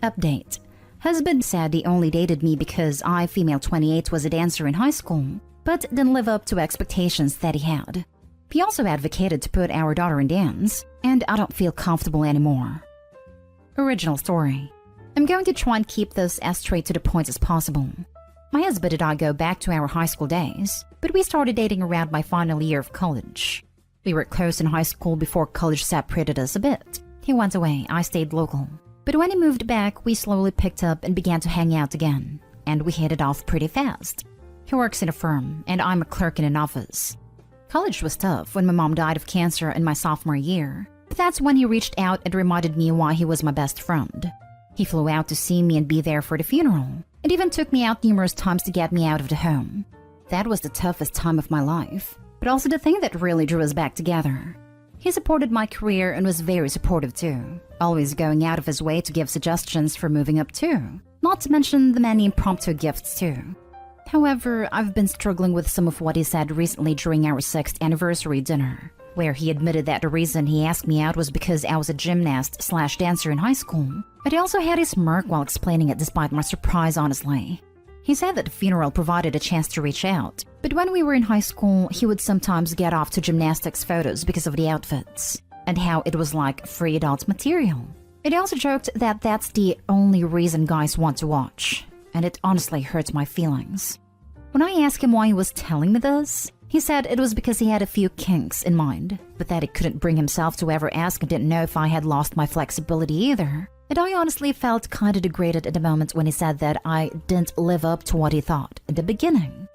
Update. Husband said he only dated me because I, female 28, was a dancer in high school, but didn't live up to expectations that he had. He also advocated to put our daughter in dance, and I don't feel comfortable anymore. Original story. I'm going to try and keep this as straight to the point as possible. My husband and I go back to our high school days, but we started dating around my final year of college. We were close in high school before college separated us a bit. He went away, I stayed local. But when he moved back, we slowly picked up and began to hang out again, and we hit it off pretty fast. He works in a firm, and I'm a clerk in an office. College was tough when my mom died of cancer in my sophomore year, but that's when he reached out and reminded me why he was my best friend. He flew out to see me and be there for the funeral, and even took me out numerous times to get me out of the home. That was the toughest time of my life, but also the thing that really drew us back together. He supported my career and was very supportive too, always going out of his way to give suggestions for moving up too, not to mention the many impromptu gifts too. However, I've been struggling with some of what he said recently during our 6th anniversary dinner, where he admitted that the reason he asked me out was because I was a gymnast/dancer in high school, but he also had a smirk while explaining it despite my surprise, honestly. He said that the funeral provided a chance to reach out, but when we were in high school, he would sometimes get off to gymnastics photos because of the outfits, and how it was like free adult material. It also joked that that's the only reason guys want to watch, and it honestly hurts my feelings. When I asked him why he was telling me this, he said it was because he had a few kinks in mind, but that he couldn't bring himself to ever ask and didn't know if I had lost my flexibility either. And I honestly felt kinda degraded at the moment when he said that I didn't live up to what he thought in the beginning.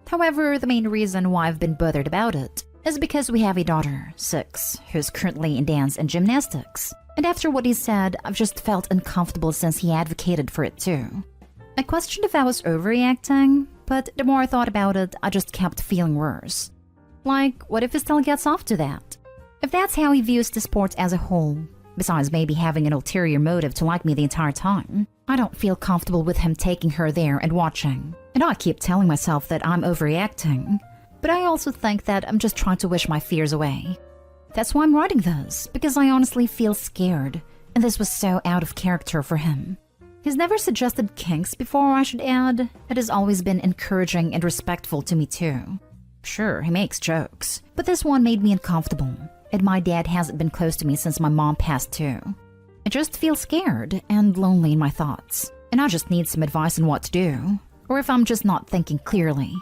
However, the main reason why I've been bothered about it is because we have a daughter, 6, who's currently in dance and gymnastics. And after what he said, I've just felt uncomfortable since he advocated for it too. I questioned if I was overreacting, but the more I thought about it, I just kept feeling worse. Like, what if he still gets off to that? If that's how he views the sport as a whole, besides maybe having an ulterior motive to like me the entire time, I don't feel comfortable with him taking her there and watching. And I keep telling myself that I'm overreacting, but I also think that I'm just trying to wish my fears away. That's why I'm writing this, because I honestly feel scared, and this was so out of character for him. He's never suggested kinks before, I should add. It has always been encouraging and respectful to me too. Sure, he makes jokes, but this one made me uncomfortable, and my dad hasn't been close to me since my mom passed too. I just feel scared and lonely in my thoughts, and I just need some advice on what to do, or if I'm just not thinking clearly.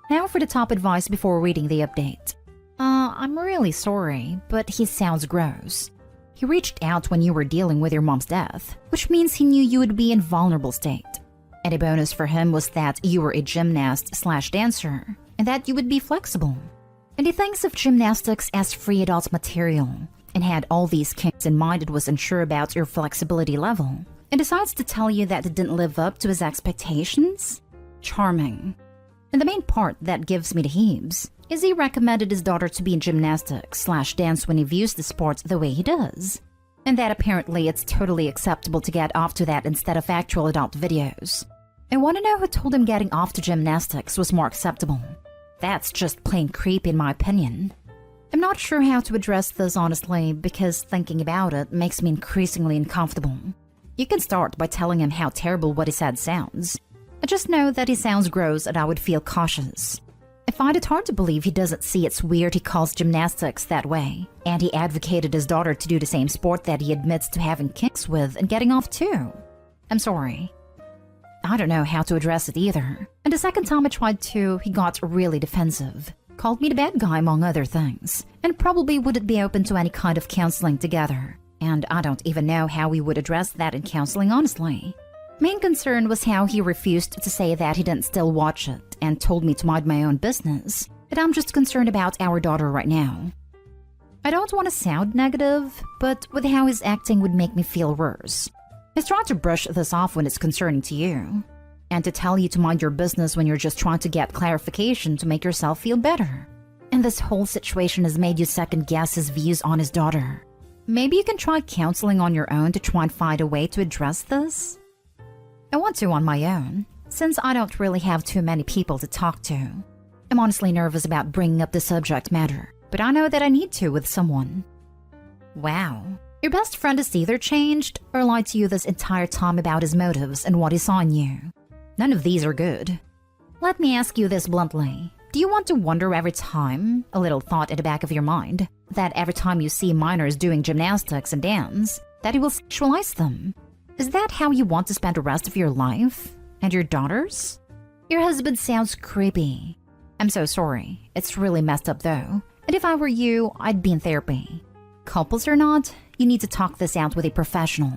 Now for the top advice before reading the update. I'm really sorry, but he sounds gross. He reached out when you were dealing with your mom's death, which means he knew you would be in vulnerable state. And a bonus for him was that you were a gymnast/dancer, and that you would be flexible. And he thinks of gymnastics as free adult material, and had all these kinks in mind and was unsure about your flexibility level, and decides to tell you that it didn't live up to his expectations? Charming. And the main part that gives me the heaves is he recommended his daughter to be in gymnastics/dance when he views the sport the way he does. And that apparently it's totally acceptable to get off to that instead of actual adult videos. I want to know who told him getting off to gymnastics was more acceptable. That's just plain creepy in my opinion. I'm not sure how to address this honestly, because thinking about it makes me increasingly uncomfortable. You can start by telling him how terrible what he said sounds. I just know that he sounds gross and I would feel cautious. I find it hard to believe he doesn't see it's weird he calls gymnastics that way, and he advocated his daughter to do the same sport that he admits to having kinks with and getting off too. I'm sorry. I don't know how to address it either, and the second time I tried to, he got really defensive, called me the bad guy among other things, and probably wouldn't be open to any kind of counseling together, and I don't even know how we would address that in counseling honestly. Main concern was how he refused to say that he didn't still watch it and told me to mind my own business, and I'm just concerned about our daughter right now. I don't want to sound negative, but with how he's acting would make me feel worse. He's trying to brush this off when it's concerning to you, and to tell you to mind your business when you're just trying to get clarification to make yourself feel better. And this whole situation has made you second guess his views on his daughter. Maybe you can try counseling on your own to try and find a way to address this? I want to on my own, since I don't really have too many people to talk to. I'm honestly nervous about bringing up the subject matter, but I know that I need to with someone. Wow, Your best friend has either changed or lied to you this entire time about his motives and what he saw in you. None of these are good. Let me ask you this bluntly. Do you want to wonder every time, a little thought at the back of your mind, that every time you see minors doing gymnastics and dance, that you will sexualize them? Is that how you want to spend the rest of your life? And your daughters? Your husband sounds creepy. I'm so sorry. It's really messed up though. And if I were you, I'd be in therapy. Couples or not, you need to talk this out with a professional.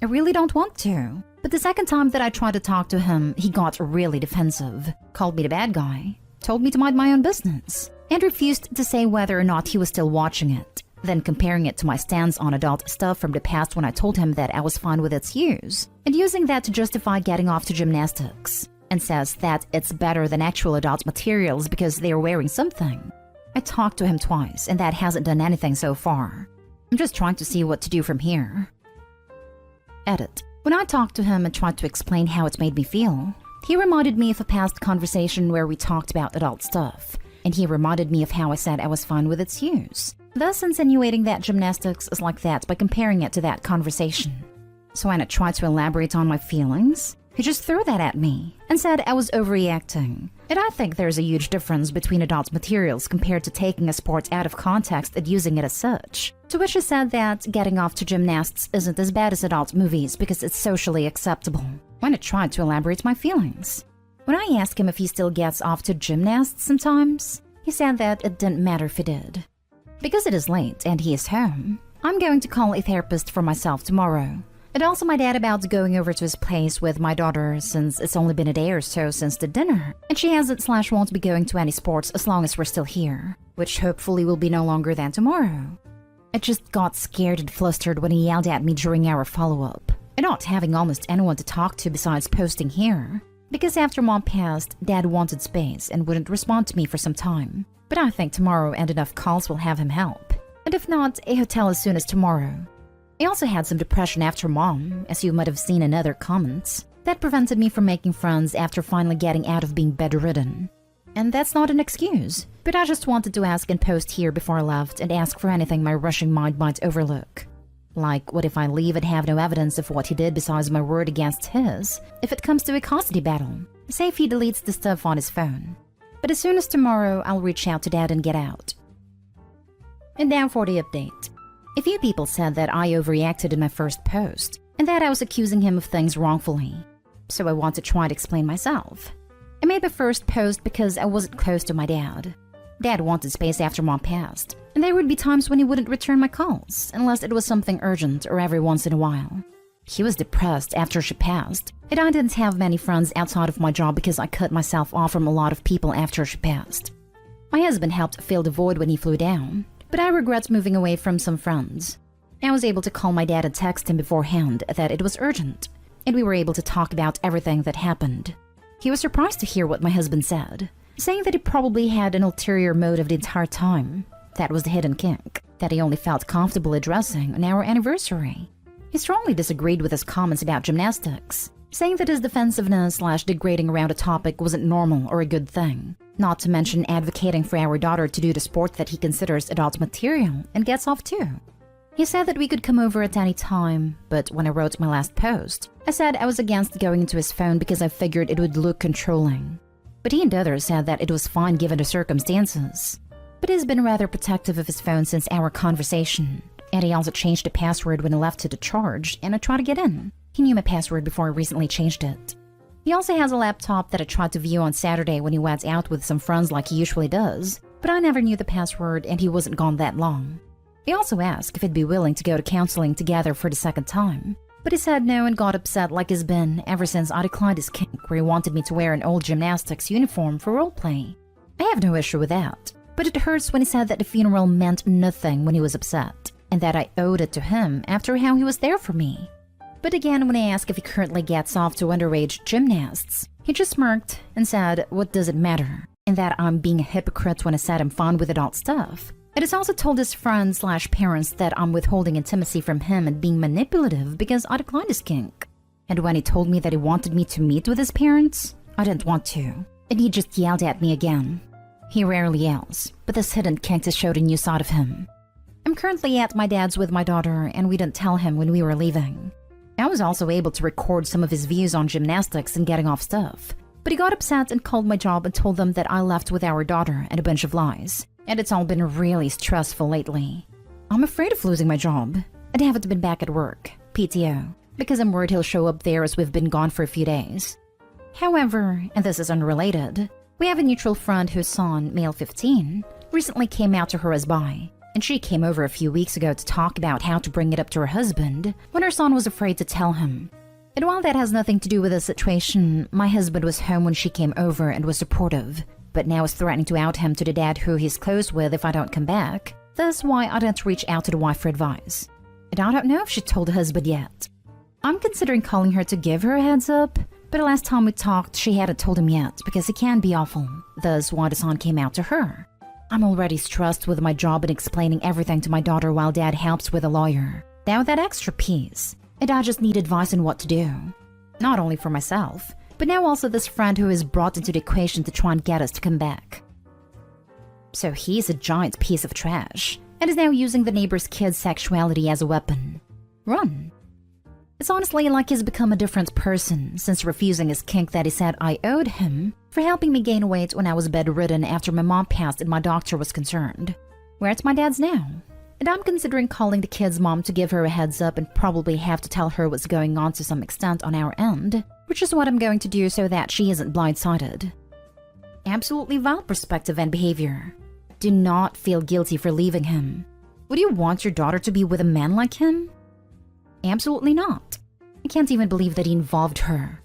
I really don't want to. But the second time that I tried to talk to him, he got really defensive, called me the bad guy, told me to mind my own business, and refused to say whether or not he was still watching it, then comparing it to my stance on adult stuff from the past when I told him that I was fine with its use, and using that to justify getting off to gymnastics, and says that it's better than actual adult materials because they are wearing something. I talked to him twice, and that hasn't done anything so far. I'm just trying to see what to do from here. Edit. When I talked to him and tried to explain how it made me feel, he reminded me of a past conversation where we talked about adult stuff, and he reminded me of how I said I was fine with its use, thus insinuating that gymnastics is like that by comparing it to that conversation. So when I tried to elaborate on my feelings, he just threw that at me and said I was overreacting. And I think there's a huge difference between adult materials compared to taking a sport out of context and using it as such. To which he said that getting off to gymnasts isn't as bad as adult movies because it's socially acceptable. When I tried to elaborate my feelings. When I asked him if he still gets off to gymnasts sometimes, he said that it didn't matter if he did. Because it is late and he is home, I'm going to call a therapist for myself tomorrow. And also my dad about going over to his place with my daughter since it's only been a day or so since the dinner. And she hasn't/won't be going to any sports as long as we're still here, which hopefully will be no longer than tomorrow. I just got scared and flustered when he yelled at me during our follow-up. And not having almost anyone to talk to besides posting here. Because after Mom passed, Dad wanted space and wouldn't respond to me for some time. But I think tomorrow and enough calls will have him help. And if not, a hotel as soon as tomorrow. I also had some depression after Mom, as you might have seen in other comments. That prevented me from making friends after finally getting out of being bedridden. And that's not an excuse, but I just wanted to ask and post here before I left and ask for anything my rushing mind might overlook. Like, what if I leave and have no evidence of what he did besides my word against his, if it comes to a custody battle? Say if he deletes the stuff on his phone. But as soon as tomorrow, I'll reach out to Dad and get out. And now for the update. A few people said that I overreacted in my first post, and that I was accusing him of things wrongfully. So I want to try to explain myself. I made my first post because I wasn't close to my dad. Dad wanted space after Mom passed, and there would be times when he wouldn't return my calls, unless it was something urgent or every once in a while. He was depressed after she passed, and I didn't have many friends outside of my job because I cut myself off from a lot of people after she passed. My husband helped fill the void when he flew down, but I regret moving away from some friends. I was able to call my dad and text him beforehand that it was urgent, and we were able to talk about everything that happened. He was surprised to hear what my husband said, saying that he probably had an ulterior motive the entire time. That was the hidden kink, that he only felt comfortable addressing on our anniversary. He strongly disagreed with his comments about gymnastics, saying that his defensiveness/degrading around a topic wasn't normal or a good thing. Not to mention advocating for our daughter to do the sport that he considers adult material and gets off too. He said that we could come over at any time, but when I wrote my last post, I said I was against going into his phone because I figured it would look controlling. But he and others said that it was fine given the circumstances. But he's been rather protective of his phone since our conversation, and he also changed the password when he left it to charge and I tried to get in. He knew my password before I recently changed it. He also has a laptop that I tried to view on Saturday when he went out with some friends like he usually does, but I never knew the password and he wasn't gone that long. He also asked if he'd be willing to go to counseling together for the second time, but he said no and got upset like he's been ever since I declined his kink where he wanted me to wear an old gymnastics uniform for roleplay. I have no issue with that, but it hurts when he said that the funeral meant nothing when he was upset, and that I owed it to him after how he was there for me. But again, when I asked if he currently gets off to underage gymnasts, he just smirked and said, what does it matter? And that I'm being a hypocrite when I said I'm fine with adult stuff. It has also told his friends/parents that I'm withholding intimacy from him and being manipulative because I declined his kink. And when he told me that he wanted me to meet with his parents, I didn't want to. And he just yelled at me again. He rarely yells, but this hidden kink has showed a new side of him. I'm currently at my dad's with my daughter, and we didn't tell him when we were leaving. I was also able to record some of his views on gymnastics and getting off stuff, but he got upset and called my job and told them that I left with our daughter and a bunch of lies, and it's all been really stressful lately. I'm afraid of losing my job. I haven't been back at work, PTO, because I'm worried he'll show up there as we've been gone for a few days. However, and this is unrelated, we have a mutual friend whose son, male 15, recently came out to her as bi, and she came over a few weeks ago to talk about how to bring it up to her husband when her son was afraid to tell him. And while that has nothing to do with the situation, my husband was home when she came over and was supportive, but now is threatening to out him to the dad who he's close with if I don't come back. That's why I didn't reach out to the wife for advice. And I don't know if she told the husband yet. I'm considering calling her to give her a heads up, but the last time we talked, she hadn't told him yet because it can be awful. Thus why the son came out to her. I'm already stressed with my job and explaining everything to my daughter while dad helps with a lawyer. Now that extra piece, and I just need advice on what to do. Not only for myself, but now also this friend who is brought into the equation to try and get us to come back. So he's a giant piece of trash, and is now using the neighbor's kid's sexuality as a weapon. Run. It's honestly like he's become a different person since refusing his kink that he said I owed him for helping me gain weight when I was bedridden after my mom passed and my doctor was concerned. We're at my dad's now, and I'm considering calling the kid's mom to give her a heads up and probably have to tell her what's going on to some extent on our end, which is what I'm going to do so that she isn't blindsided. Absolutely vile perspective and behavior. Do not feel guilty for leaving him. Would you want your daughter to be with a man like him? Absolutely not. I can't even believe that he involved her.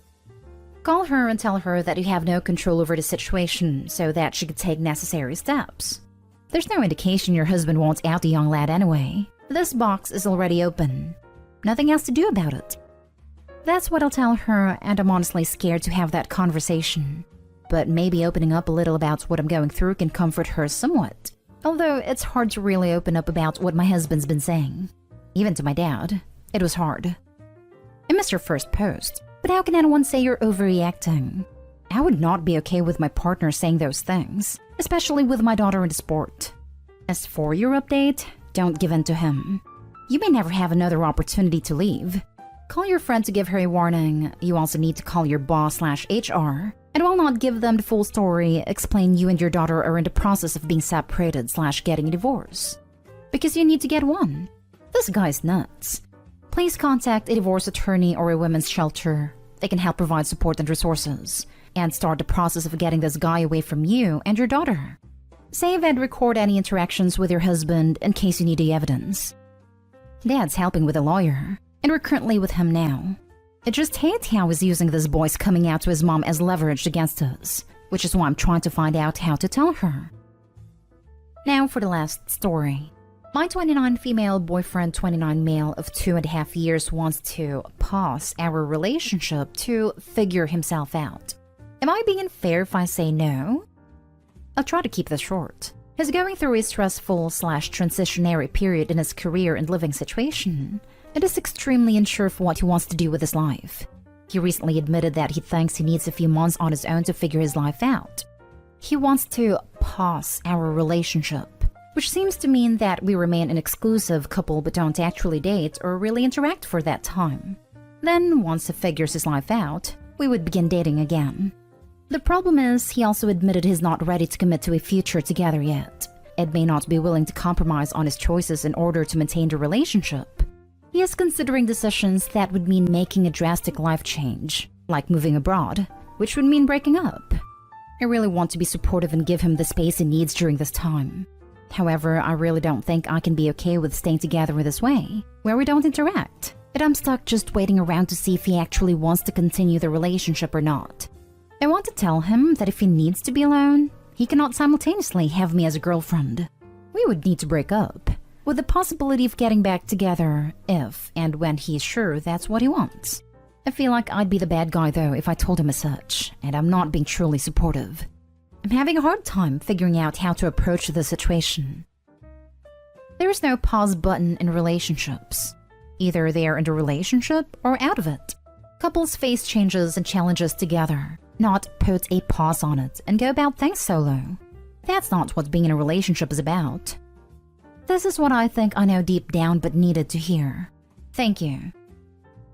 Call her and tell her that you have no control over the situation so that she could take necessary steps. There's no indication your husband wants out the young lad anyway. This box is already open. Nothing else to do about it. That's what I'll tell her, and I'm honestly scared to have that conversation. But maybe opening up a little about what I'm going through can comfort her somewhat. Although it's hard to really open up about what my husband's been saying. Even to my dad. It was hard. I missed your first post, but how can anyone say you're overreacting? I would not be okay with my partner saying those things, especially with my daughter in the sport. As for your update, don't give in to him. You may never have another opportunity to leave. Call your friend to give her a warning. You also need to call your boss/HR, and while not give them the full story, explain you and your daughter are in the process of being separated/getting a divorce. Because you need to get one. This guy's nuts. Please contact a divorce attorney or a women's shelter. They can help provide support and resources, and start the process of getting this guy away from you and your daughter. Save and record any interactions with your husband in case you need the evidence. Dad's helping with a lawyer, and we're currently with him now. I just hate how he's using this boy's coming out to his mom as leverage against us, which is why I'm trying to find out how to tell her. Now for the last story. My 29 female boyfriend, 29 male of 2.5 years wants to pause our relationship to figure himself out. Am I being fair if I say no? I'll try to keep this short. He's going through a stressful/transitionary period in his career and living situation, and is extremely unsure of what he wants to do with his life. He recently admitted that he thinks he needs a few months on his own to figure his life out. He wants to pause our relationship, which seems to mean that we remain an exclusive couple but don't actually date or really interact for that time. Then, once he figures his life out, we would begin dating again. The problem is, he also admitted he's not ready to commit to a future together yet, and may not be willing to compromise on his choices in order to maintain the relationship. He is considering decisions that would mean making a drastic life change, like moving abroad, which would mean breaking up. I really want to be supportive and give him the space he needs during this time. However, I really don't think I can be okay with staying together in this way, where we don't interact, and I'm stuck just waiting around to see if he actually wants to continue the relationship or not. I want to tell him that if he needs to be alone, he cannot simultaneously have me as a girlfriend. We would need to break up, with the possibility of getting back together if and when he's sure that's what he wants. I feel like I'd be the bad guy though if I told him as such, and I'm not being truly supportive. I'm having a hard time figuring out how to approach the situation. There is no pause button in relationships. Either they are in a relationship or out of it. Couples face changes and challenges together, not put a pause on it and go about things solo. That's not what being in a relationship is about. This is what I think I know deep down but needed to hear. Thank you.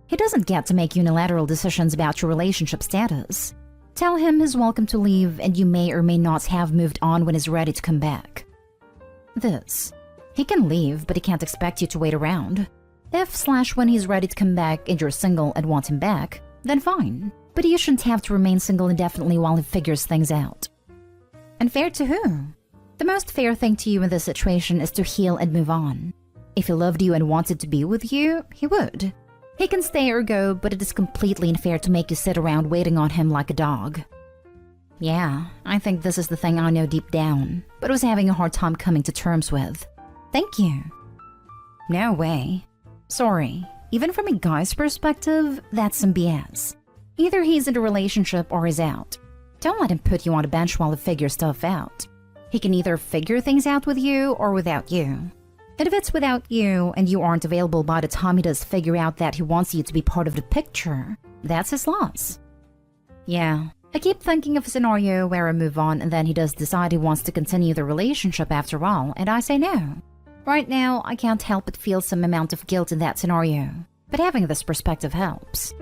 He doesn't get to make unilateral decisions about your relationship status. Tell him he's welcome to leave and you may or may not have moved on when he's ready to come back. This. He can leave, but he can't expect you to wait around. If/when he's ready to come back and you're single and want him back, then fine. But you shouldn't have to remain single indefinitely while he figures things out. Unfair to who? The most fair thing to you in this situation is to heal and move on. If he loved you and wanted to be with you, he would. He can stay or go, but it is completely unfair to make you sit around waiting on him like a dog. Yeah, I think this is the thing I know deep down, but was having a hard time coming to terms with. Thank you. No way. Sorry, even from a guy's perspective, that's some BS. Either he's in a relationship or he's out. Don't let him put you on a bench while he figures stuff out. He can either figure things out with you or without you. And if it's without you and you aren't available by the time he does figure out that he wants you to be part of the picture, that's his loss. Yeah, I keep thinking of a scenario where I move on and then he does decide he wants to continue the relationship after all, and I say no. Right now, I can't help but feel some amount of guilt in that scenario, but having this perspective helps.